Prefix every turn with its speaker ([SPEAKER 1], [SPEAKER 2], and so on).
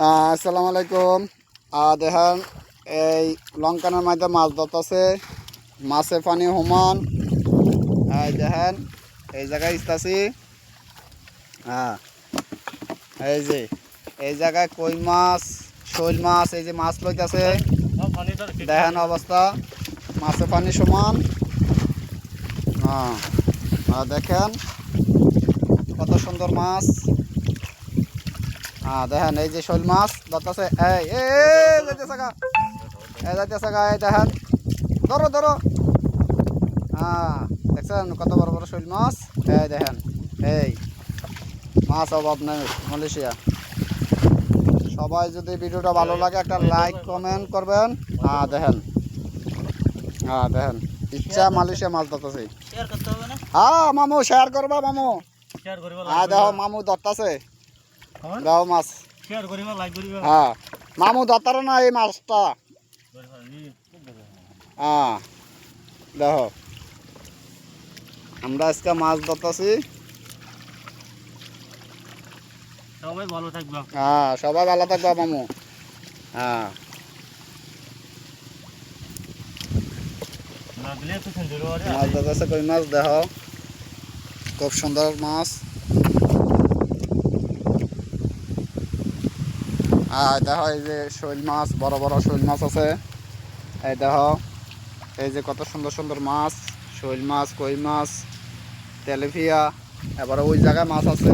[SPEAKER 1] আসসালামু আলাইকুম। দেখেন এই লঙ্কানের মধ্যে মাছ ধরতেছে, মাছে পানি সমান। দেখেন এই জায়গায় ইস্তাছি। এই যে এই জায়গায় কই মাছ, শৈল মাছ, এই যে মাছ লইতেছে। দেখেন অবস্থা, মাছে পানি সমান। দেখেন কত সুন্দর মাছ। দেখেন এই যে শৈল মাছ ধরতেছে। যাইতেছে গা, এই দেখেন, ধরো ধরো। দেখছেন কত বড় বড় শৈল মাছ। এই দেখেন, এই মাছ অভাব নেই মালয়েশিয়া। সবাই যদি ভিডিওটা ভালো লাগে একটা লাইক কমেন্ট করবেন। দেখেন, দেখেন ইচ্ছা মালয়েশিয়া মাছ ধরতেছে। মামু শেয়ার করবা মামু। দেখো মামু ধরতেছে, দেখো মাছ। মামু ধরতার না এই মাছটা। দেখো আমরা আজকে মাছ ধরতেছি।
[SPEAKER 2] সবাই ভালো থাকবা।
[SPEAKER 1] সবাই ভালো থাকবা মামু। মাছ ধরতেছে কই মাছ, দেখো খুব সুন্দর মাছ। দেখো এই যে শৈল মাছ, বড় বড় শৈল মাছ আছে। এই দেখো এই যে কত সুন্দর সুন্দর মাছ, শৈল মাছ, কই মাছ, তেলাপিয়া। এবার ওই জায়গায় মাছ আছে।